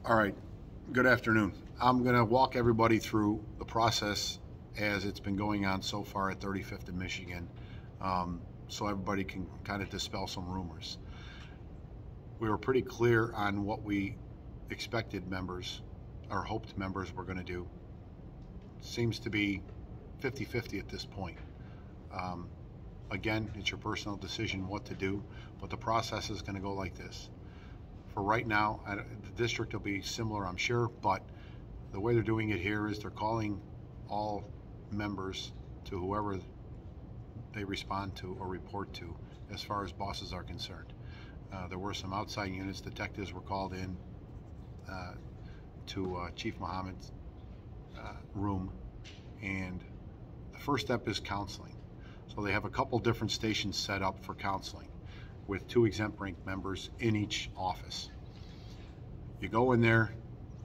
All right, good afternoon. I'm going to walk everybody through the process as it's been going on so far at 35th and Michigan, so everybody can kind of dispel some rumors. We were pretty clear on what we expected members or hoped members were going to do. Seems to be 50-50 at this point. Um, Again, it's your personal decision what to do, but the process is going to go like this. For right now, the district will be similar, I'm sure, but the way they're doing it here is they're calling all members to whoever they respond to or report to as far as bosses are concerned. There were some outside units. Detectives were called in to Chief Muhammad's room, and the first step is counseling. So they have a couple different stations set up for counseling with 2 exempt rank members in each office. You go in there,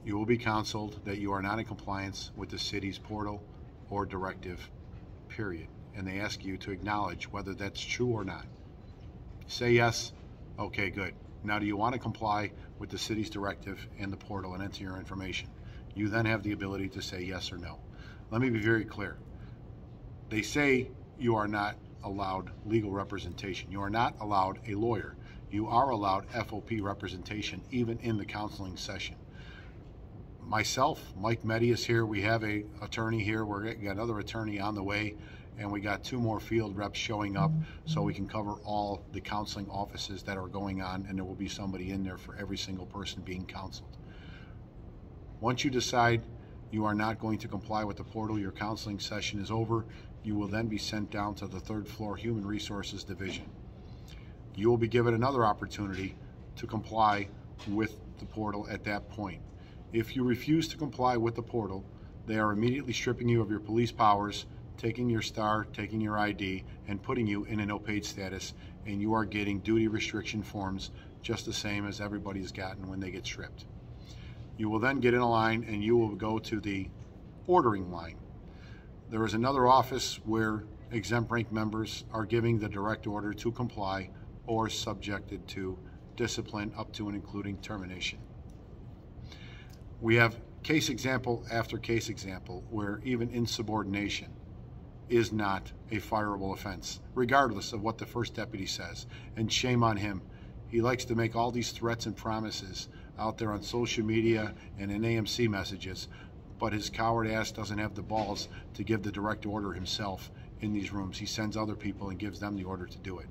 you will be counseled that you are not in compliance with the city's portal or directive, period. And they ask you to acknowledge whether that's true or not. Say yes, okay, good. Now, do you want to comply with the city's directive and the portal and enter your information? You then have the ability to say yes or no. Let me be very clear. They say you are not allowed legal representation. You are not allowed a lawyer. You are allowed FOP representation even in the counseling session. Myself, Mike Meddy is here. We have a attorney here. We're got another attorney on the way, and we got 2 more field reps showing up so we can cover all the counseling offices that are going on, and there will be somebody in there for every single person being counseled. Once you decide you are not going to comply with the portal, your counseling session is over, you will then be sent down to the 3rd floor Human Resources Division. You will be given another opportunity to comply with the portal at that point. If you refuse to comply with the portal, they are immediately stripping you of your police powers, taking your star, taking your ID, and putting you in a no-paid status, and you are getting duty restriction forms just the same as everybody's gotten when they get stripped. You will then get in a line and you will go to the ordering line. There is another office where exempt rank members are giving the direct order to comply or subjected to discipline up to and including termination. We have case example after case example where even insubordination is not a fireable offense, regardless of what the first deputy says, and shame on him. He likes to make all these threats and promises out there on social media and in AMC messages, but his coward ass doesn't have the balls to give the direct order himself in these rooms. He sends other people and gives them the order to do it.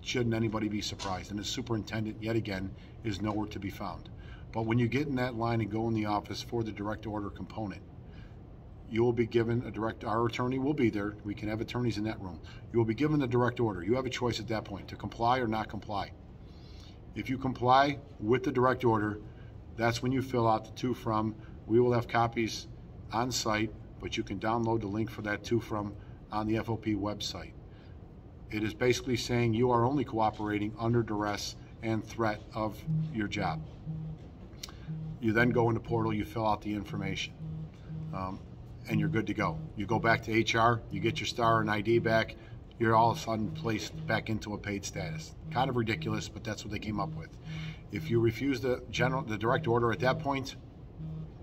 Shouldn't anybody be surprised? And the superintendent, yet again, is nowhere to be found. But when you get in that line and go in the office for the direct order component, you will be given our attorney will be there. We can have attorneys in that room. You will be given the direct order. You have a choice at that point to comply or not comply. If you comply with the direct order, that's when you fill out the to from. We will have copies on site, but you can download the link for that to from on the FOP website. It is basically saying you are only cooperating under duress and threat of your job. You then go in the portal, you fill out the information, and you're good to go. You go back to HR, you get your star and ID back, you're all of a sudden placed back into a paid status. Kind of ridiculous, but that's what they came up with. If you refuse the direct order at that point,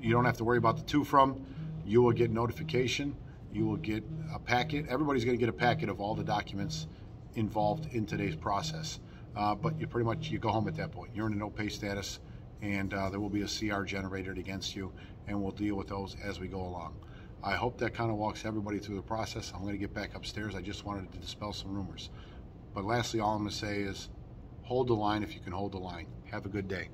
you don't have to worry about the to from. You will get notification. You will get a packet. Everybody's going to get a packet of all the documents involved in today's process. But you pretty much, you go home at that point. You're in a no-pay status, and there will be a CR generated against you, and we'll deal with those as we go along. I hope that kind of walks everybody through the process. I'm going to get back upstairs. I just wanted to dispel some rumors. But lastly, all I'm going to say is hold the line if you can hold the line. Have a good day.